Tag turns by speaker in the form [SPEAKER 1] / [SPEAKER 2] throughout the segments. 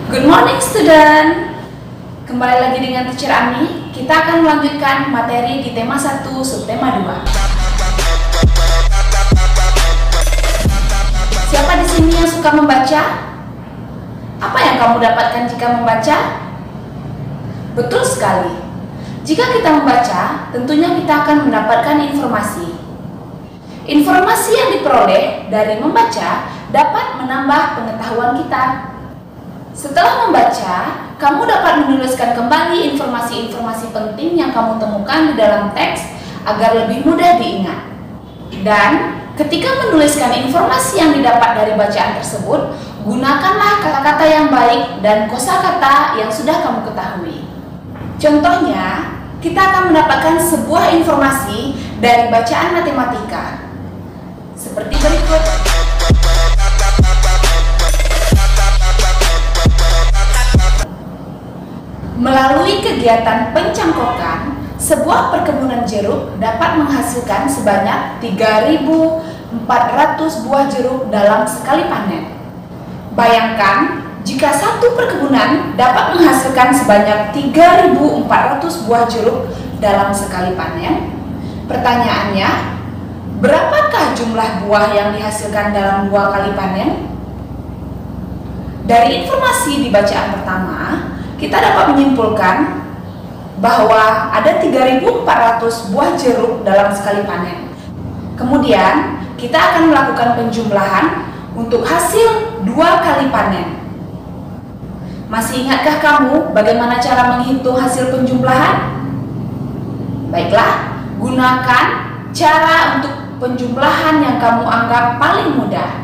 [SPEAKER 1] Good morning student. Kembali lagi dengan Teacher Ami. Kita akan melanjutkan materi di tema 1 subtema 2. Siapa di sini yang suka membaca? Apa yang kamu dapatkan jika membaca? Betul sekali. Jika kita membaca, tentunya kita akan mendapatkan informasi. Informasi yang diperoleh dari membaca dapat menambah pengetahuan kita. Setelah membaca, kamu dapat menuliskan kembali informasi-informasi penting yang kamu temukan di dalam teks agar lebih mudah diingat. Dan ketika menuliskan informasi yang didapat dari bacaan tersebut, gunakanlah kata-kata yang baik dan kosakata yang sudah kamu ketahui. Contohnya, kita akan mendapatkan sebuah informasi dari bacaan matematika seperti berikut. Melalui kegiatan pencangkokan, sebuah perkebunan jeruk dapat menghasilkan sebanyak 3.400 buah jeruk dalam sekali panen. Bayangkan, jika satu perkebunan dapat menghasilkan sebanyak 3.400 buah jeruk dalam sekali panen, pertanyaannya, berapakah jumlah buah yang dihasilkan dalam 2 kali panen? Dari informasi di bacaan pertama, kita dapat menyimpulkan bahwa ada 3.400 buah jeruk dalam sekali panen. Kemudian, kita akan melakukan penjumlahan untuk hasil 2 kali panen. Masih ingatkah kamu bagaimana cara menghitung hasil penjumlahan? Baiklah, gunakan cara untuk penjumlahan yang kamu anggap paling mudah.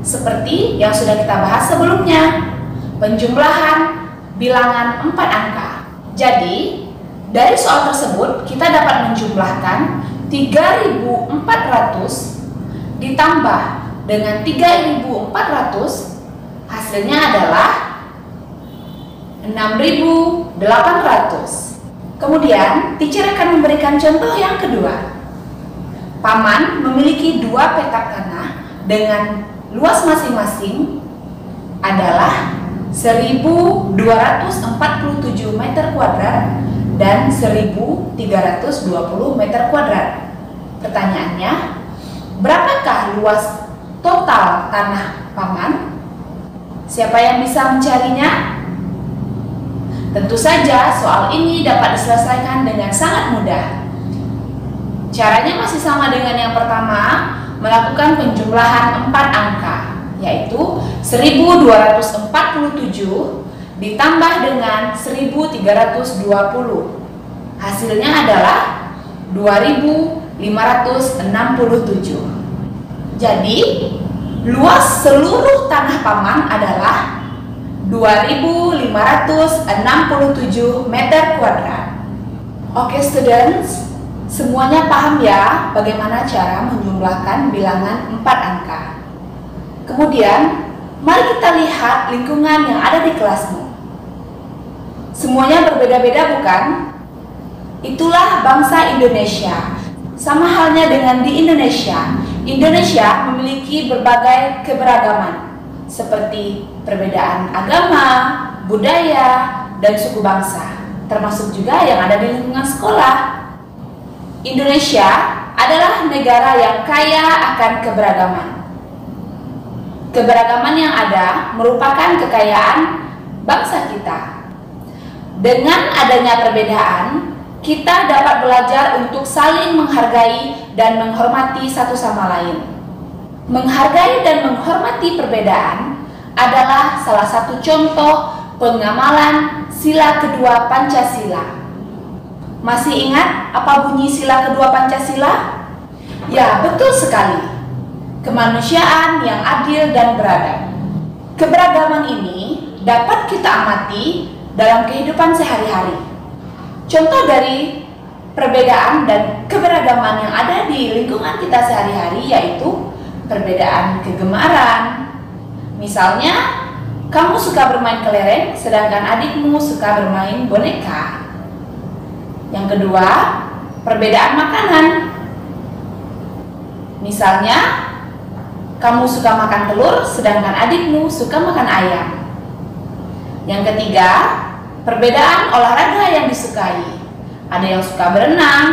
[SPEAKER 1] Seperti yang sudah kita bahas sebelumnya, penjumlahan bilangan 4 angka. Jadi, dari soal tersebut kita dapat menjumlahkan 3.400 ditambah dengan 3.400, hasilnya adalah 6.800. Kemudian, teacher akan memberikan contoh yang kedua. Paman memiliki 2 petak tanah dengan luas masing-masing adalah 1.247 meter kuadrat dan 1.320 meter kuadrat. Pertanyaannya, berapakah luas total tanah paman? Siapa yang bisa mencarinya? Tentu saja soal ini dapat diselesaikan dengan sangat mudah. Caranya masih sama dengan yang pertama, melakukan penjumlahan 4 angka, yaitu 1.247 ditambah dengan 1.320. Hasilnya adalah 2.567. Jadi, luas seluruh tanah paman adalah 2.567 meter kuadrat. Oke students, semuanya paham ya bagaimana cara menjumlahkan bilangan 4 angka. Kemudian, mari kita lihat lingkungan yang ada di kelasmu. Semuanya berbeda-beda bukan? Itulah bangsa Indonesia. Sama halnya dengan di Indonesia. Indonesia memiliki berbagai keberagaman, seperti perbedaan agama, budaya, dan suku bangsa, termasuk juga yang ada di lingkungan sekolah. Indonesia adalah negara yang kaya akan keberagaman. Keberagaman yang ada merupakan kekayaan bangsa kita. Dengan adanya perbedaan, kita dapat belajar untuk saling menghargai dan menghormati satu sama lain. Menghargai dan menghormati perbedaan adalah salah satu contoh pengamalan sila kedua Pancasila. Masih ingat apa bunyi sila kedua Pancasila? Ya, betul sekali. Kemanusiaan yang adil dan beradab. Keberagaman ini dapat kita amati dalam kehidupan sehari-hari. Contoh dari perbedaan dan keberagaman yang ada di lingkungan kita sehari-hari yaitu perbedaan kegemaran. Misalnya, kamu suka bermain kelereng sedangkan adikmu suka bermain boneka. Yang kedua, perbedaan makanan. Misalnya, kamu suka makan telur sedangkan adikmu suka makan ayam. Yang ketiga, perbedaan olahraga yang disukai. Ada yang suka berenang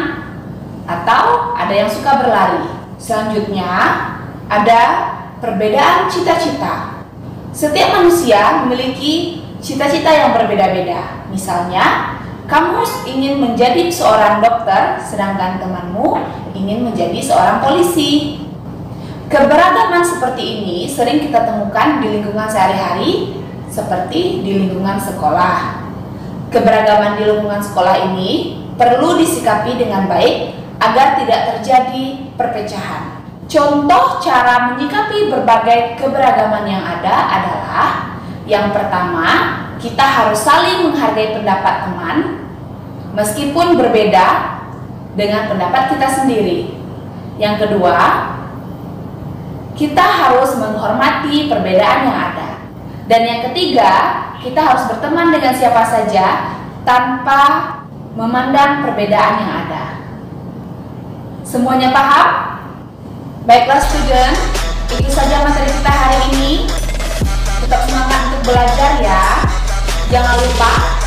[SPEAKER 1] atau ada yang suka berlari. Selanjutnya, ada perbedaan cita-cita. Setiap manusia memiliki cita-cita yang berbeda-beda. Misalnya, kamu ingin menjadi seorang dokter, sedangkan temanmu ingin menjadi seorang polisi. Keberagaman seperti ini sering kita temukan di lingkungan sehari-hari, seperti di lingkungan sekolah. Keberagaman di lingkungan sekolah ini perlu disikapi dengan baik agar tidak terjadi perpecahan. Contoh cara menyikapi berbagai keberagaman yang ada adalah: yang pertama, kita harus saling menghargai pendapat teman, meskipun berbeda dengan pendapat kita sendiri. Yang kedua, kita harus menghormati perbedaan yang ada. Dan yang ketiga, kita harus berteman dengan siapa saja tanpa memandang perbedaan yang ada. Semuanya paham? Baiklah student, itu saja materi kita hari ini. Tetap semangat untuk belajar ya. Jangan lupa